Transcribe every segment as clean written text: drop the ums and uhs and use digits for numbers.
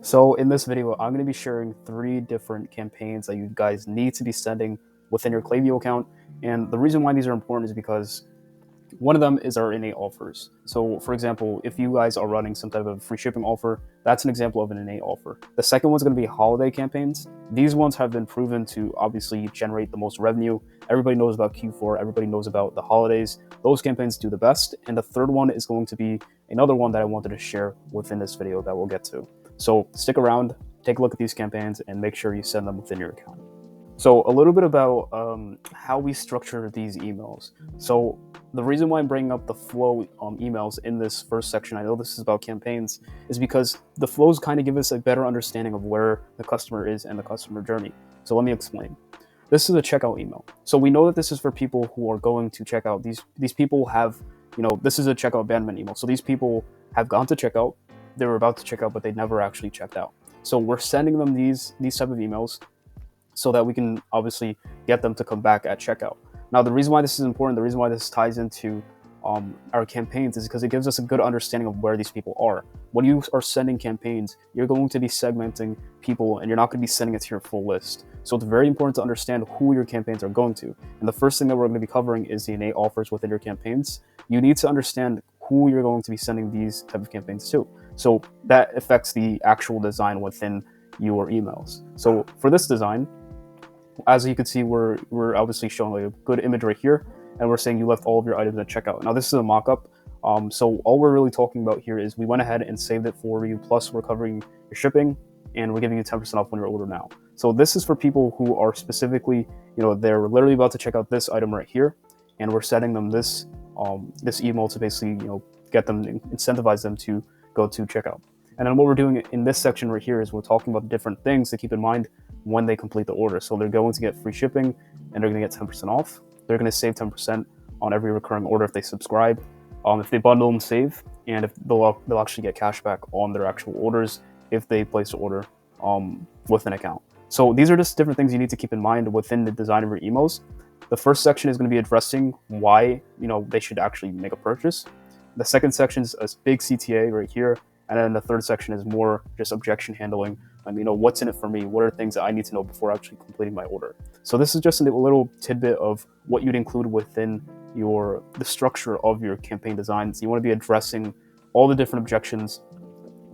So in this video, I'm going to be sharing 3 different campaigns that you guys need to be sending within your Klaviyo account. And the reason why these are important is because one of them is our innate offers. So for example, if you guys are running some type of free shipping offer, that's an example of an innate offer. The second one's going to be holiday campaigns. These ones have been proven to obviously generate the most revenue. Everybody knows about Q4. Everybody knows about the holidays. Those campaigns do the best. And the third one is going to be another one that I wanted to share within this video that we'll get to. So stick around, take a look at these campaigns, and make sure you send them within your account. So a little bit about how we structure these emails. So the reason why I'm bringing up the flow emails in this first section, I know this is about campaigns, is because the flows kind of give us a better understanding of where the customer is and the customer journey. So let me explain. This is a checkout email. So we know that this is for people who are going to check out. These people have, this is a checkout abandonment email. So these people have gone to checkout, they were about to check out, but they never actually checked out. So we're sending them these type of emails so that we can obviously get them to come back at checkout. Now, the reason why this is important, the reason why this ties into our campaigns is because it gives us a good understanding of where these people are. When you are sending campaigns, you're going to be segmenting people and you're not going to be sending it to your full list. So it's very important to understand who your campaigns are going to. And the first thing that we're going to be covering is the innate offers within your campaigns. You need to understand who you're going to be sending these type of campaigns to. So that affects the actual design within your emails. So for this design, as you can see, we're obviously showing like a good image right here, and we're saying you left all of your items at checkout. Now this is a mock-up, so all we're really talking about here is we went ahead and saved it for you, plus we're covering your shipping, and we're giving you 10% off when you order now. So this is for people who are specifically, they're literally about to check out this item right here, and we're sending them this email to basically, get them, incentivize them to go to checkout. And then what we're doing in this section right here is we're talking about different things to keep in mind when they complete the order. So they're going to get free shipping and they're going to get 10% off. They're going to save 10% on every recurring order if they subscribe. If they bundle and save, and if they'll actually get cash back on their actual orders if they place an order with an account. So these are just different things you need to keep in mind within the design of your emails. The first section is going to be addressing why they should actually make a purchase. The second section is a big CTA right here. And then the third section is more just objection handling. What's in it for me? What are things that I need to know before actually completing my order? So this is just a little tidbit of what you'd include within the structure of your campaign designs. You want to be addressing all the different objections,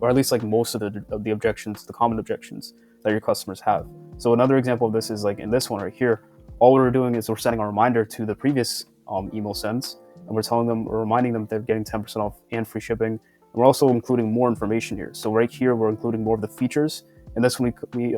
or at least like most of the objections, the common objections that your customers have. So another example of this is like in this one right here. All we're doing is we're sending a reminder to the previous email sends, and we're reminding them they're getting 10% off and free shipping. We're also including more information here. So right here, we're including more of the features. And this one, we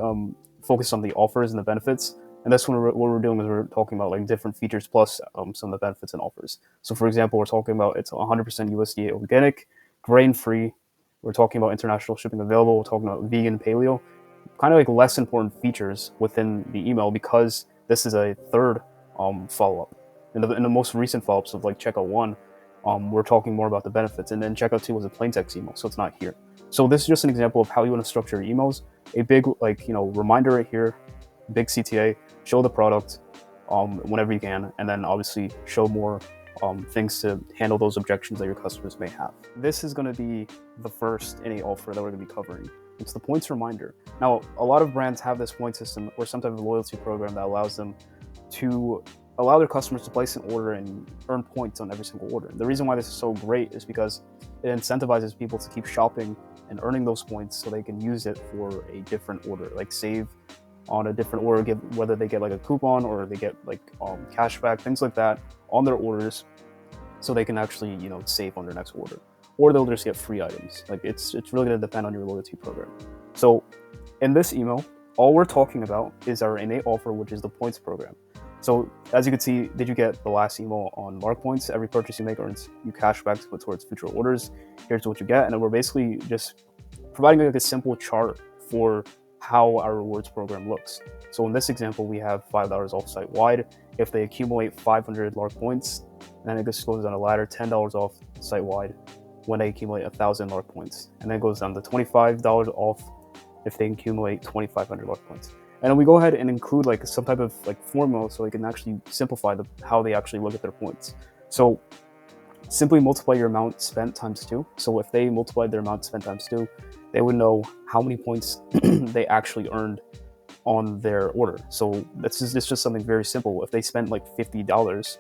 focus on the offers and the benefits. And this one, what we're doing is we're talking about like different features plus some of the benefits and offers. So for example, we're talking about it's 100% USDA organic, grain-free. We're talking about international shipping available. We're talking about vegan, paleo. Kind of like less important features within the email because this is a third follow-up. In the most recent follow-ups of like checkout 1, we're talking more about the benefits, and then checkout 2 was a plain text email, so it's not here. So this is just an example of how you want to structure your emails. A big reminder right here, big CTA, show the product whenever you can, and then obviously show more things to handle those objections that your customers may have. This is going to be the first innate offer that we're going to be covering. It's the points reminder. Now, a lot of brands have this point system or some type of loyalty program that allows them to allow their customers to place an order and earn points on every single order. The reason why this is so great is because it incentivizes people to keep shopping and earning those points so they can use it for a different order, like save on a different order, whether they get like a coupon or they get like cash back, things like that on their orders, so they can actually save on their next order, or they'll just get free items. Like it's really going to depend on your loyalty program. So in this email, all we're talking about is our innate offer, which is the points program. So as you can see, did you get the last email on Mark Points? Every purchase you make earns you cash back to put towards future orders. Here's what you get. And then we're basically just providing like a simple chart for how our rewards program looks. So in this example, we have $5 off site-wide. If they accumulate 500 Lark points, then it just goes on a ladder, $10 off site-wide when they accumulate 1,000 Lark points. And then it goes down to $25 off if they accumulate 2,500 Lark points. And then we go ahead and include like some type of like formula so they can actually simplify how they actually look at their points. So simply multiply your amount spent times 2. So if they multiplied their amount spent times 2, they would know how many points they actually earned on their order. So it's just something very simple. If they spent like $50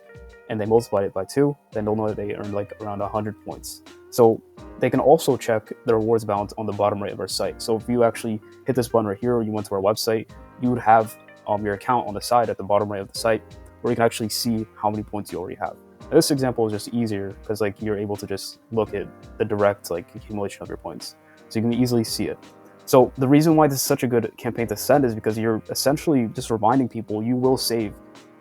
and they multiplied it by 2, then they'll know that they earned like around 100 points. So they can also check the rewards balance on the bottom right of our site. So if you actually hit this button right here, or you went to our website, you would have your account on the side at the bottom right of the site, where you can actually see how many points you already have. Now, this example is just easier because like you're able to just look at the direct like accumulation of your points, so you can easily see it. So the reason why this is such a good campaign to send is because you're essentially just reminding people you will save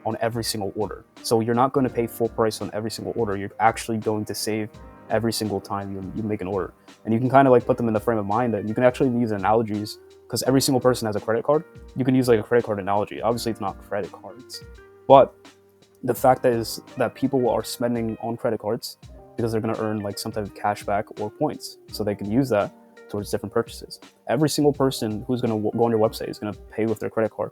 on every single order. So you're not going to pay full price on every single order. You're actually going to save every single time you make an order. And you can kind of like put them in the frame of mind that you can actually use analogies, because every single person has a credit card. You can use like a credit card analogy. Obviously it's not credit cards, but the fact is that people are spending on credit cards because they're going to earn like some type of cash back or points, so they can use that towards different purchases. Every single person who's going to go on your website is going to pay with their credit card,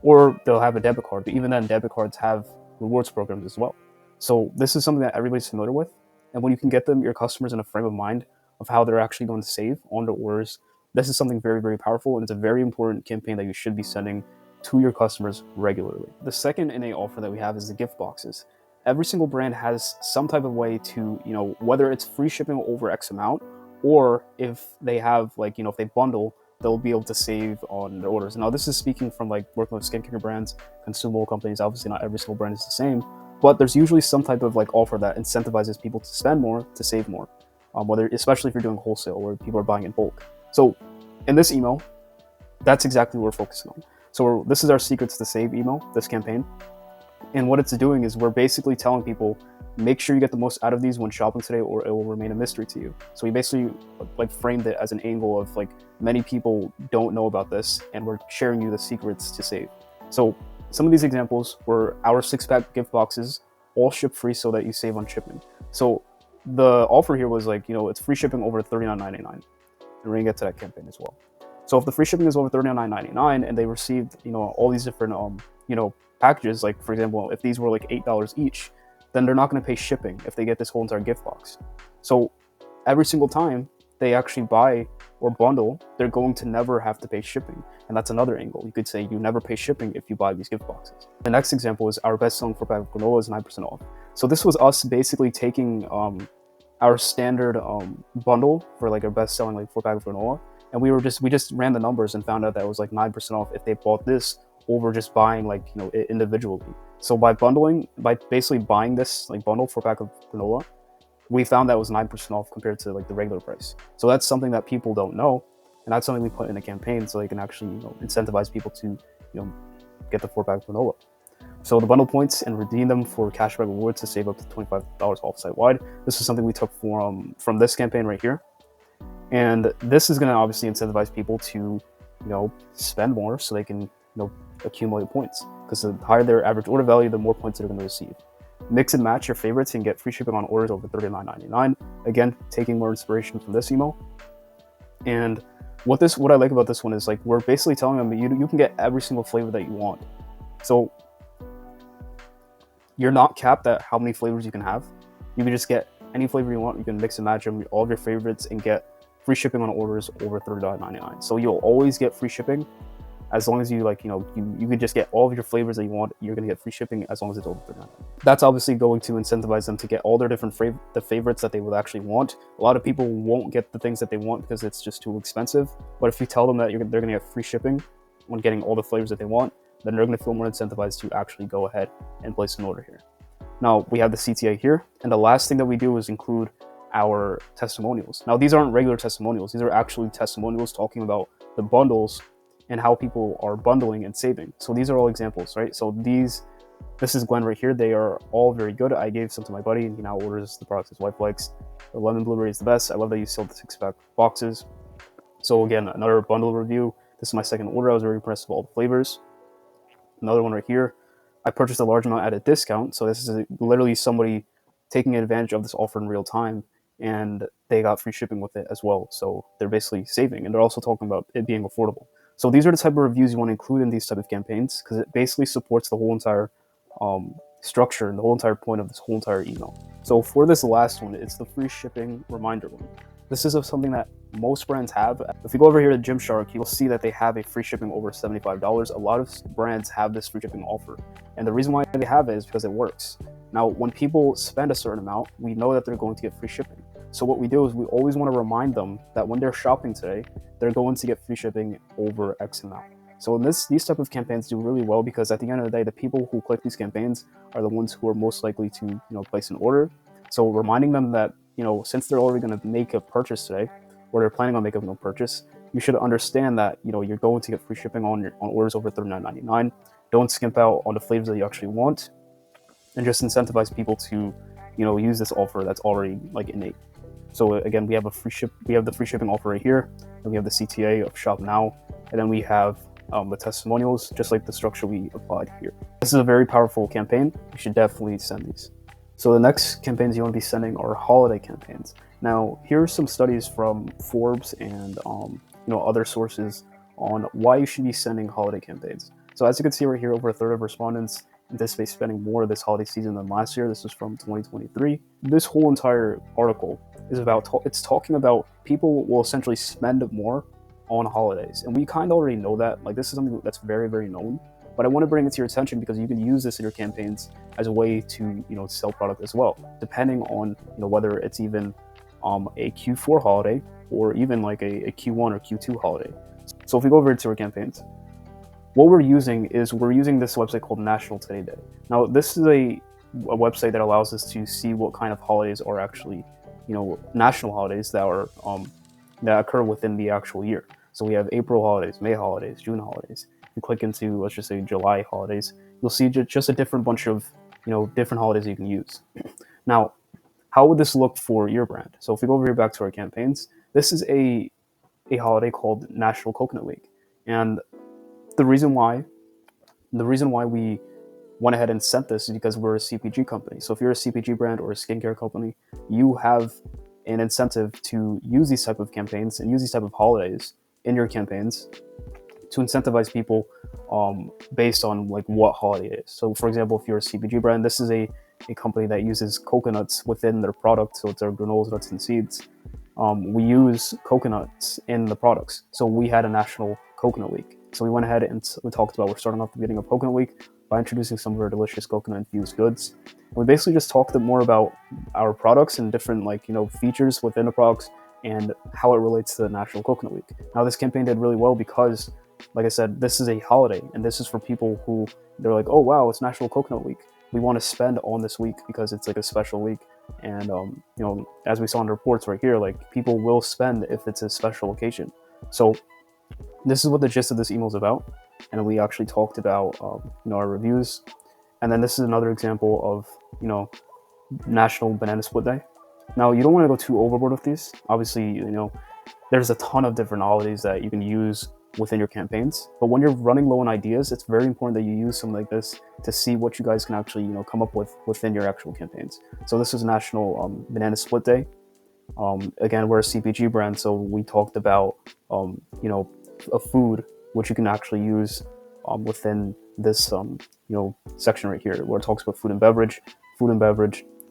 or they'll have a debit card. But even then, debit cards have rewards programs as well. So this is something that everybody's familiar with. And when you can get your customers in a frame of mind of how they're actually going to save on their orders, this is something very, very powerful, and it's a very important campaign that you should be sending to your customers regularly. The second NA offer that we have is the gift boxes. Every single brand has some type of way to, whether it's free shipping over X amount, or if they have like, if they bundle, they'll be able to save on their orders. Now, this is speaking from like working with skincare brands, consumable companies. Obviously, not every single brand is the same, but there's usually some type of like offer that incentivizes people to spend more to save more, especially if you're doing wholesale where people are buying in bulk. So in this email, that's exactly what we're focusing on. So this is our secrets to save email, this campaign. And what it's doing is we're basically telling people, make sure you get the most out of these when shopping today, or it will remain a mystery to you. So we basically like framed it as an angle of like, many people don't know about this, and we're sharing you the secrets to save. So some of these examples were our 6-pack gift boxes, all ship free so that you save on shipping. So the offer here was like, it's free shipping over $39.99. And we're gonna get to that campaign as well. So if the free shipping is over $39.99 and they received, all these different, packages, like for example, if these were like $8 each, then they're not going to pay shipping if they get this whole entire gift box. So every single time they actually buy or bundle, they're going to never have to pay shipping. And that's another angle. You could say you never pay shipping if you buy these gift boxes. The next example is our best-selling 4-pack of granola is 9% off. So this was us basically taking our standard bundle for like our best-selling like 4-pack of granola, and we just ran the numbers and found out that it was like 9% off if they bought this over just buying like it individually. So by basically buying this like bundle 4-pack of granola, we found that was 9% off compared to like the regular price. So that's something that people don't know, and that's something we put in a campaign so they can actually incentivize people to get the 4-pack of granola. So the bundle points and redeem them for cashback rewards to save up to $25 off site-wide. This is something we took from this campaign right here. And this is going to obviously incentivize people to, spend more so they can, accumulate points. Because the higher their average order value, the more points they're going to receive. Mix and match your favorites and get free shipping on orders over $39.99. Again, taking more inspiration from this email. And what I like about this one is like we're basically telling them you can get every single flavor that you want. So you're not capped at how many flavors you can have. You can just get any flavor you want. You can mix and match them, all of your favorites, and get free shipping on orders over $39.99. So you'll always get free shipping as long as you you could just get all of your flavors that you want. You're going to get free shipping as long as it's over $39. That's obviously going to incentivize them to get all their different the favorites that they would actually want. A lot of people won't get the things that they want because it's just too expensive. But if you tell them that they're going to get free shipping when getting all the flavors that they want, then they're going to feel more incentivized to actually go ahead and place an order here. Now we have the CTA here, and the last thing that we do is include our testimonials. Now these aren't regular testimonials. These are actually testimonials talking about the bundles and how people are bundling and saving. So these are all examples, right? So this is Glenn right here. They are all very good. I gave some to my buddy, and he now orders the products his wife likes. The lemon blueberry is the best. I love that you sold the 6-pack boxes. So again, another bundle review. This is my second order. I was very impressed with all the flavors. Another one right here. I purchased a large amount at a discount. So this is literally somebody taking advantage of this offer in real time, and they got free shipping with it as well. So they're basically saving, and they're also talking about it being affordable. So these are the type of reviews you want to include in these type of campaigns, because it basically supports the whole entire structure and the whole entire point of this whole entire email. So for this last one, it's the free shipping reminder one. This is something that most brands have. If you go over here to Gymshark, you'll see that they have a free shipping over $75. A lot of brands have this free shipping offer. And the reason why they have it is because it works. Now, when people spend a certain amount, we know that they're going to get free shipping. So what we do is we always want to remind them that when they're shopping today, they're going to get free shipping over X amount. So these type of campaigns do really well because at the end of the day, the people who click these campaigns are the ones who are most likely to place an order. So reminding them that since they're already going to make a purchase today, or they're planning on making a purchase, you should understand that you're going to get free shipping on orders over $39.99. Don't skimp out on the flavors that you actually want, and just incentivize people to use this offer that's already innate. So again, we have the free shipping offer right here, and we have the CTA of Shop Now, and then we have the testimonials, just like the structure we applied here. This is a very powerful campaign. You should definitely send these. So the next campaigns you want to be sending are holiday campaigns. Now, here are some studies from Forbes and other sources on why you should be sending holiday campaigns. So as you can see right here, over a third of respondents anticipate spending more this holiday season than last year. This is from 2023. This whole entire article is it's talking about people will essentially spend more on holidays, and we kind of already know that. This is something that's very, very known. But I want to bring it to your attention because you can use this in your campaigns as a way to sell product as well, depending on whether it's even a Q4 holiday or even like a Q1 or Q2 holiday. So if we go over to our campaigns, what we're using this website called National Today Day. Now this is a website that allows us to see what kind of holidays are actually national holidays that are that occur within the actual year. So we have April holidays, May holidays, June holidays. If you click into, let's just say, July holidays, you'll see just a different bunch of different holidays you can use. Now, how would this look for your brand? So if we go over here back to our campaigns, this is a holiday called National Coconut Week, and the reason why we went ahead and sent this is because we're a CPG company. So if you're a CPG brand or a skincare company, you have an incentive to use these type of campaigns and use these type of holidays in your campaigns to incentivize people based on what holiday it is. So for example, if you're a CPG brand, this is a company that uses coconuts within their product. So it's our granola, nuts, and seeds. We use coconuts in the products. So we had a National Coconut Week. So we went ahead and we talked about, we're starting off the beginning of Coconut Week by introducing some of our delicious coconut-infused goods. And we basically just talked more about our products and different features within the products and how it relates to the National Coconut Week. Now this campaign did really well because, like I said, this is a holiday, and this is for people who they're like, oh wow, it's National Coconut Week. We want to spend on this week because it's a special week. And as we saw in the reports right here, people will spend if it's a special occasion. So this is what the gist of this email is about, and we actually talked about our reviews. And then this is another example of National Banana Split Day. Now you don't want to go too overboard with these. Obviously, there's a ton of different holidays that you can use within your campaigns, but when you're running low on ideas, it's very important that you use something like this to see what you guys can actually come up with within your actual campaigns. So this is National Banana Split Day. Again, we're a CPG brand, so we talked about a food which you can actually use within this section right here where it talks about food and beverage.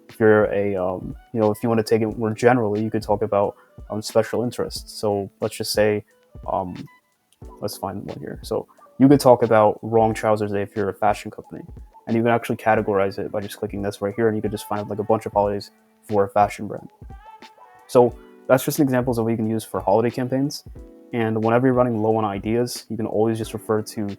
If you're a if you want to take it more generally, you could talk about special interests. So let's just say let's find one here. So you could talk about Wrong Trousers Day if you're a fashion company, and you can actually categorize it by just clicking this right here, and you could just find a bunch of holidays for a fashion brand. So that's just examples of what you can use for holiday campaigns. And whenever you're running low on ideas, you can always just refer to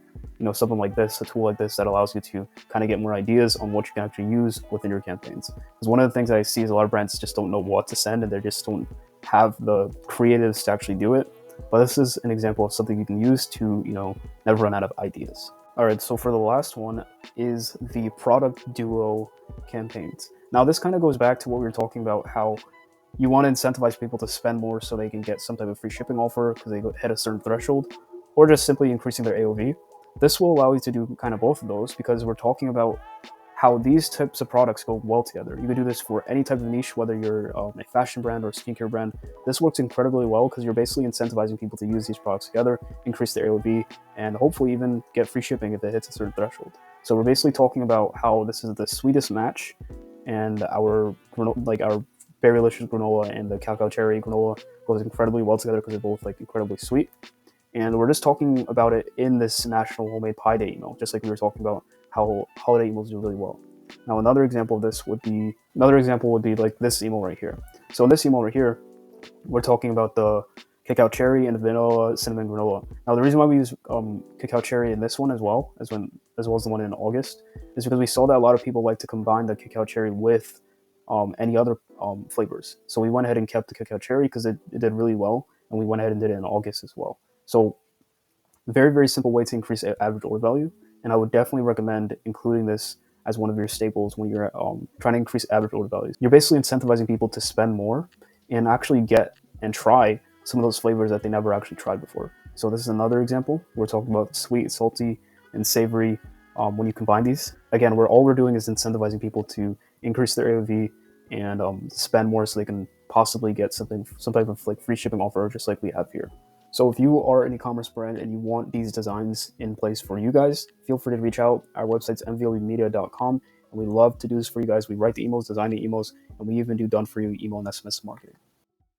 something like this, a tool like this that allows you to kind of get more ideas on what you can actually use within your campaigns. Because one of the things that I see is a lot of brands just don't know what to send, and they just don't have the creatives to actually do it. But this is an example of something you can use to never run out of ideas. All right, so for the last one is the product duo campaigns. Now this kind of goes back to what we were talking about, how you want to incentivize people to spend more so they can get some type of free shipping offer because they hit a certain threshold, or just simply increasing their AOV. This will allow you to do kind of both of those because we're talking about how these types of products go well together. You can do this for any type of niche, whether you're a fashion brand or a skincare brand. This works incredibly well because you're basically incentivizing people to use these products together, increase their AOV, and hopefully even get free shipping if it hits a certain threshold. So we're basically talking about how this is the sweetest match, and our Berrylicious granola and the Cacao Cherry granola goes incredibly well together because they're both like incredibly sweet. And we're just talking about it in this National Homemade Pie Day email, just like we were talking about how holiday emails do really well. Now, another example would be like this email right here. So in this email right here, we're talking about the cacao cherry and vanilla cinnamon granola. Now, the reason why we use cacao cherry in this one as well as the one in August is because we saw that a lot of people like to combine the cacao cherry with any other flavors. So we went ahead and kept the cacao cherry because it did really well, and we went ahead and did it in August as well. So very, very simple way to increase average order value, and I would definitely recommend including this as one of your staples when you're trying to increase average order values. You're basically incentivizing people to spend more and actually get and try some of those flavors that they never actually tried before. So this is another example. We're talking about sweet, salty, and savory. When you combine these, again, all we're doing is incentivizing people to increase their AOV and spend more so they can possibly get some type of like free shipping offer, just like we have here. So if you are an e-commerce brand and you want these designs in place for you guys, feel free to reach out. Our website's mvlbmedia.com, and we love to do this for you guys. We write the emails, design the emails, and we even do done-for-you email and SMS marketing.